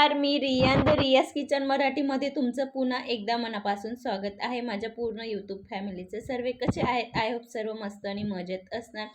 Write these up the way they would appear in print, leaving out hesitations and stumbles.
नमस्कार, मी रियान द रियाज किचन मराठीमध्ये तुमचं पुन्हा एकदा मनापासून स्वागत आहे. माझ्या पूर्ण यूट्यूब फॅमिलीचे सर्व कसे आहेत? आय होप सर्व मस्त आणि मजेत असणार.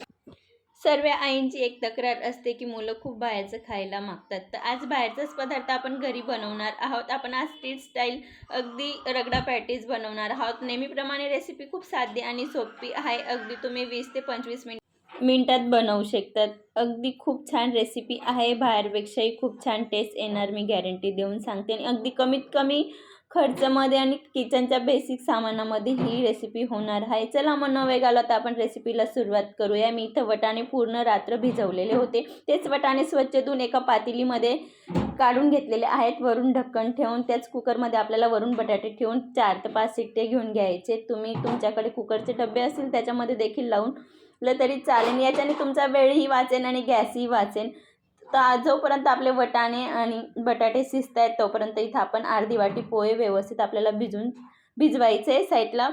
सर्व आईंची एक तक्रार असते की मुलं खूप बाहेरचं खायला मागतात. तर आज बाहेरचाच पदार्थ आपण घरी बनवणार आहोत. आपण आज स्ट्रीट स्टाईल अगदी रगडा पॅटीस बनवणार आहोत. नेहमीप्रमाणे रेसिपी खूप साधी आणि सोपी आहे. अगदी तुम्ही 20 ते 25 मिनिटात बनवू शकतात. अगदी खूप छान रेसिपी आहे. बाहेरपेक्षाही खूप छान टेस्ट येणार, मी गॅरंटी देऊन सांगते. आणि अगदी कमीत कमी खर्चामध्ये आणि किचनच्या बेसिक सामानामध्ये ही रेसिपी होणार आहे. चला मग न वेळ घालवता आपण रेसिपीला सुरुवात करूया. मी इथं वटाणे पूर्ण रात्र भिजवलेले होते. तेच वटाणे स्वच्छ धुवून एका पातेलीमध्ये काढून घेतलेले आहेत. वरून ढक्कन ठेवून त्याच कुकरमध्ये आपल्याला वरून बटाटे ठेवून 4 ते 5 शिट्टे घेऊन घ्यायचे. तुम्ही तुमच्याकडे कुकरचे डबे असतील त्याच्यामध्ये देखील लावून तरी चालेल. याच्याने तुमचा वेळही वाचेल आणि गॅसही वाचेल. तर जोपर्यंत आपले वटाणे आणि बटाटे शिजत आहेत तोपर्यंत इथं आपण अर्धी वाटी पोहे व्यवस्थित आपल्याला भिजवायचे, साईडला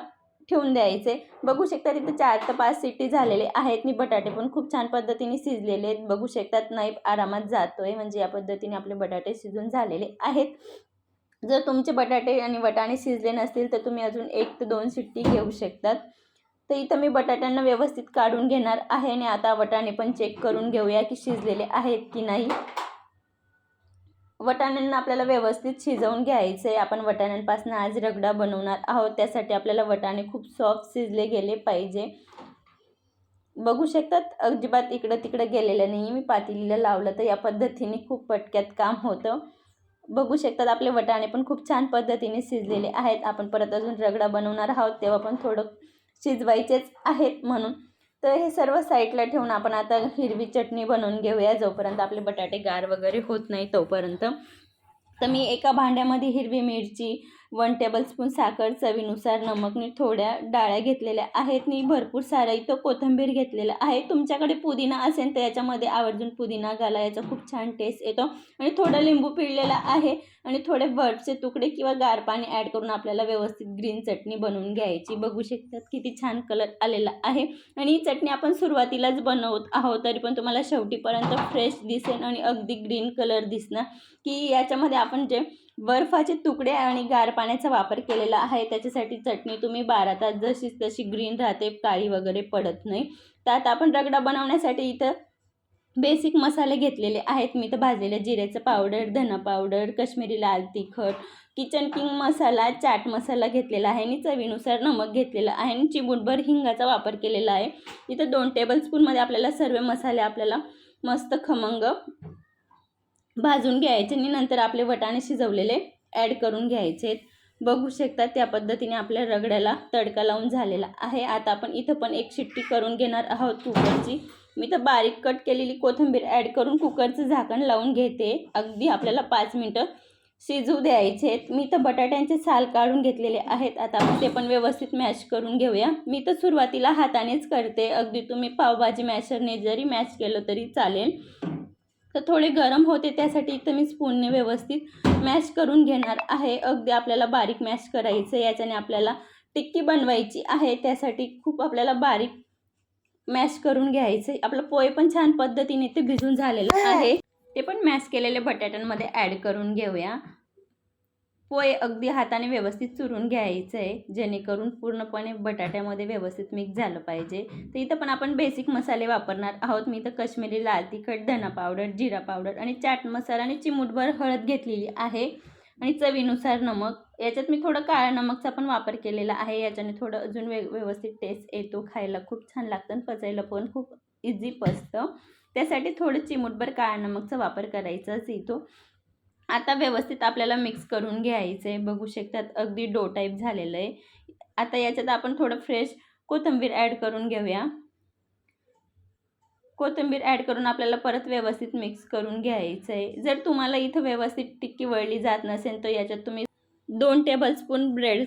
ठेवून द्यायचे. बघू शकता तिथे 4 ते 5 शिट्टी झालेले आहेत. आणि बटाटे पण खूप छान पद्धतीने शिजलेले आहेत. बघू शकतात नाही आरामात जातोय, म्हणजे या पद्धतीने आपले बटाटे शिजून झालेले आहेत. जर तुमचे बटाटे आणि वटाणे शिजले नसतील तर तुम्ही अजून 1 ते 2 शिट्टी घेऊ शकतात. तर इथं मी बटाट्यांना व्यवस्थित काढून घेणार आहे. आणि आता वटाणे पण चेक करून घेऊया की शिजलेले आहेत की नाही. वटाण्यांना आपल्याला व्यवस्थित शिजवून घ्यायचं आहे. आपण वटाण्यांपासून आज रगडा बनवणार आहोत. त्यासाठी आपल्याला वटाणे खूप सॉफ्ट शिजले गेले पाहिजे. बघू शकतात अजिबात इकडं तिकडं गेलेलं नाही. मी पातेलीला लावलं तर या पद्धतीने खूप पटक्यात काम होतं. बघू शकतात आपले वटाणे पण खूप छान पद्धतीने शिजलेले आहेत. आपण परत अजून रगडा बनवणार आहोत तेव्हा पण थोडं शिजवायचेच आहेत म्हणून. तर हे सर्व साईडला ठेवून आपण आता हिरवी चटणी बनवून घेऊया, जोपर्यंत आपले बटाटे गार वगैरे होत नाही तोपर्यंत. तर मी एका भांड्यामध्ये हिरवी मिरची, 1 टेबलस्पून साखर, चवीनुसार नमक, आणि थोड्या डाळ्या घेतलेल्या आहेत. आणि भरपूर सारं इथं कोथिंबीर घेतलेलं आहे. तुमच्याकडे पुदिना असेल तर याच्यामध्ये आवर्जून पुदिना घाला, याचा खूप छान टेस्ट येतो. आणि थोडं लिंबू पिळलेला आहे आणि थोडे बर्फचे तुकडे किंवा गार पाणी ॲड करून आपल्याला व्यवस्थित ग्रीन चटणी बनवून घ्यायची. बघू शकतात किती छान कलर आलेला आहे. आणि ही चटणी आपण सुरुवातीलाच बनवत आहोत, तरी पण तुम्हाला शेवटीपर्यंत फ्रेश दिसेल आणि अगदी ग्रीन कलर दिसणार. की याच्यामध्ये आपण जे बर्फाचे तुकडे आणि गार पाण्याचा वापर केलेला आहे, त्याच्यासाठी चटणी तुम्ही 12 तास जशीच तशी ग्रीन राहते, काळी वगैरे पडत नाही. त्यात आपण रगडा बनवण्यासाठी इथं बेसिक मसाले घेतलेले आहेत. मी इथं भाजलेल्या जिऱ्याचं पावडर, धना पावडर, काश्मीरी लाल तिखट, किचन किंग मसाला, चाट मसाला घेतलेला आहे. आणि चवीनुसार नमक घेतलेलं आहे. आणि चिमूटभर हिंगाचा वापर केलेला आहे. इथं 2 टेबलस्पूनमध्ये आपल्याला सर्व मसाले आपल्याला मस्त खमंग भाजून घ्यायचे. आणि नंतर आपले वटाणे शिजवलेले ॲड करून घ्यायचे. बघू शकता त्या पद्धतीने आपल्या रगड्याला तडका लावून झालेला आहे. आता आपण इथं पण 1 शिट्टी करून घेणार आहोत कुकरची. मी तर बारीक कट केलेली कोथिंबीर ॲड करून कुकरचं झाकण लावून घेते. अगदी आपल्याला 5 मिनटं शिजू द्यायचे. मी तर बटाट्यांचे साल काढून घेतलेले आहेत. आता आपण ते पण व्यवस्थित मॅश करून घेऊया. मी तर सुरुवातीला हातानेच करते. अगदी तुम्ही पावभाजी मॅशरने जरी मॅश केलं तरी चालेल. तर थोडे गरम होते त्यासाठी इथं मी स्पूनने व्यवस्थित मॅश करून घेणार आहे. अगदी आपल्याला बारीक मॅश करायचं. याच्याने आपल्याला टिक्की बनवायची आहे, त्यासाठी खूप आपल्याला बारीक मॅश करून घ्यायचं. आपलं पोहे पण छान पद्धतीने ते भिजून झालेलं आहे. ते पण मॅश केलेले बटाट्यांमध्ये ॲड करून घेऊया. पोहे अगदी हाताने व्यवस्थित चुरून घ्यायचं आहे, जेणेकरून पूर्णपणे बटाट्यामध्ये व्यवस्थित मिक्स झालं पाहिजे. तर इथं पण आपण बेसिक मसाले वापरणार आहोत. मी इथं काश्मीरी लाल तिखट, धना पावडर, जिरा पावडर आणि चाट मसाला आणि चिमूटभर हळद घेतलेली आहे. आणि चवीनुसार नमक. याच्यात मी थोडं काळ्या नमकचा पण वापर केलेला आहे. याच्याने थोडं अजून व्यवस्थित टेस्ट येतो. खायला खूप छान लागतं आणि पचायला पण खूप इझी पचतं. त्यासाठी थोडं चिमूटभर काळ्या नमकचा वापर करायचाच येतो. आता व्यवस्थित आपल्याला मिक्स करून घ्यायचं आहे. बघू शकतात अगदी डो टाईप झालेलं आहे. आता याच्यात आपण थोडं फ्रेश कोथिंबीर ॲड करून घेऊया. कोथिंबीर ॲड करून आपल्याला परत व्यवस्थित मिक्स करून घ्यायचं आहे. जर तुम्हाला इथं व्यवस्थित टिक्की वळली जात नसेल तर याच्यात तुम्ही 2 टेबलस्पून ब्रेड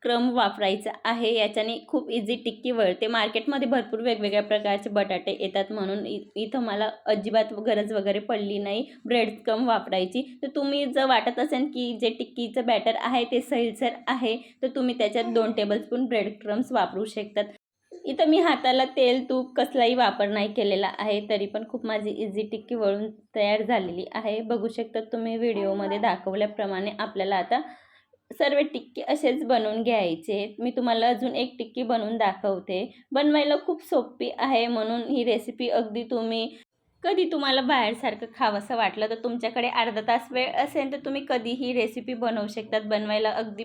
क्रम वापरायचा आहे. याच्याने खूप इझी टिक्की वळते. मार्केटमध्ये भरपूर वेगवेगळ्या प्रकारचे बटाटे येतात, म्हणून इथं मला अजिबात गरज वगैरे पडली नाही ब्रेड क्रम वापरायची. तर तुम्ही जर वाटत असेल की जे टिक्कीचं बॅटर आहे ते सैलसर आहे तर तुम्ही त्याच्यात 2 टेबलस्पून ब्रेड क्रम्स वापरू शकतात. इथं मी हाताला तेल तूप कसलाही वापर नाही केलेला आहे, तरी पण खूप माझी इझी टिक्की वळून तयार झालेली आहे. बघू शकता तुम्ही व्हिडिओमध्ये दाखवल्याप्रमाणे आपल्याला आता सर्व टिक्की असेच बनवून घ्यायचे. मी तुम्हाला अजून एक टिक्की बनवून दाखवते. बनवायला खूप सोपी आहे, म्हणून ही रेसिपी अगदी कधी तुम्हाला बाहेरसारखं खावंसं वाटलं तर तुमच्याकडे अर्धा तास वेळ असेल तर तुम्ही कधीही रेसिपी बनवू शकतात. बनवायला अगदी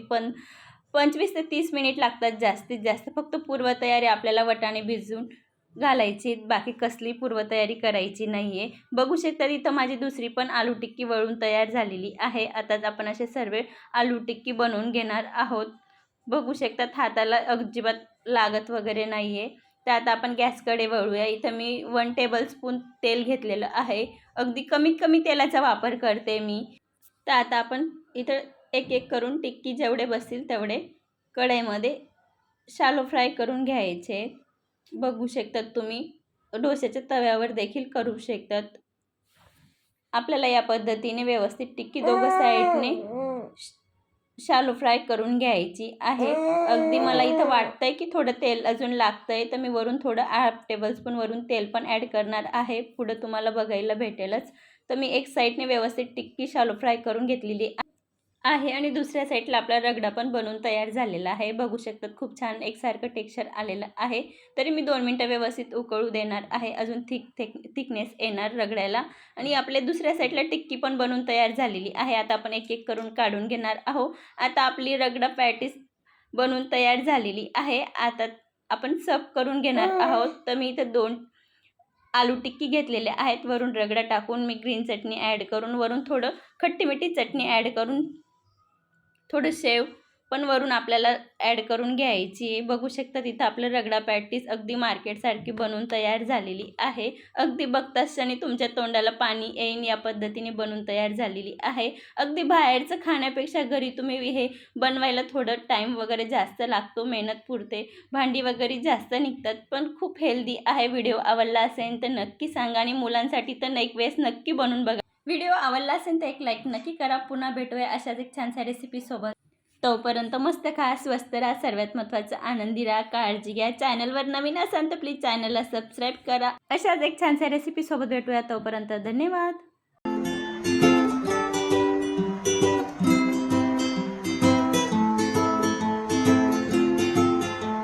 25 ते 30 मिनिट लागतात जास्तीत जास्त. फक्त पूर्वतयारी आपल्याला वाटाणे भिजवून घालायची, बाकी कसली पूर्वतयारी करायची नाही आहे. बघू शकता इथं माझी दुसरी पण आलू टिक्की वळून तयार झालेली आहे. आताच आपण असे सर्व आलू टिक्की बनवून घेणार आहोत. बघू शकतात हाताला अजिबात लागत वगैरे नाही आहे. तर आता आपण गॅसकडे वळूया. इथं मी 1 टेबलस्पून तेल घेतलेलं आहे. अगदी कमीत कमी तेलाचा वापर करते मी. तर आता आपण इथं एक एक करून टिक्की जेवढे बसतील तेवढे कढईमध्ये शालो फ्राय करून घ्यायचे. बघू शकतात तुम्ही डोश्याच्या तव्यावर देखील करू शकतात. आपल्याला या पद्धतीने व्यवस्थित टिक्की दोघं साईडने शालो फ्राय करून घ्यायची आहे. अगदी मला इथं वाटतंय की थोडं तेल अजून लागतंय, तर मी वरून थोडं 1/2 टेबलस्पून वरून तेल पण ॲड करणार आहे. पुढं तुम्हाला बघायला भेटेलच. तर मी एक साईडने व्यवस्थित टिक्की शालो फ्राय करून घेतलेली आहे आणि दुसऱ्या साईडला आपला रगडा पण बनवून तयार झालेला आहे. बघू शकतात खूप छान एकसारखं टेक्स्चर आलेलं आहे. तरी मी 2 मिनटं व्यवस्थित उकळू देणार आहे. अजून थिकनेस येणार रगड्याला. आणि आपल्या दुसऱ्या साईडला टिक्की पण बनवून तयार झालेली आहे. आता आपण एक एक करून काढून घेणार आहोत. आता आपली रगडा पॅटीस बनवून तयार झालेली आहे. आता आपण सर्व करून घेणार आहोत. तर मी इथं 2 आलू टिक्की घेतलेले आहेत. वरून रगडा टाकून मी ग्रीन चटणी ॲड करून, वरून थोडं खट्टी मिठी चटणी ॲड करून, थोडं शेव पण वरून आपल्याला ॲड करून घ्यायची. बघू शकता तिथं आपलं रगडा पॅटीस अगदी मार्केटसारखी बनवून तयार झालेली आहे. अगदी बघताच क्षणी तुमच्या तोंडाला पाणी येईन या पद्धतीने बनवून तयार झालेली आहे. अगदी बाहेरचं खाण्यापेक्षा घरी तुम्ही हे बनवायला थोडं टाईम वगैरे जास्त लागतो, मेहनत पुरते, भांडी वगैरे जास्त निघतात, पण खूप हेल्दी आहे. व्हिडिओ आवडला असेल तर नक्की सांगा आणि मुलांसाठी तर एक वेळेस नक्की बनवून बघा. व्हिडिओ आवडला असेल तर एक लाईक नक्की करा. पुन्हा भेटूया अशाच एक छानशा रेसिपीसोबत. तोपर्यंत मस्त खा, स्वस्त राहा, सर्वात महत्त्वाचं आनंदी राहा, काळजी घ्या. चॅनलवर नवीन असाल तर प्लीज चॅनलला सबस्क्राईब करा. अशाच एक छानशा रेसिपीसोबत भेटूया. तोपर्यंत धन्यवाद.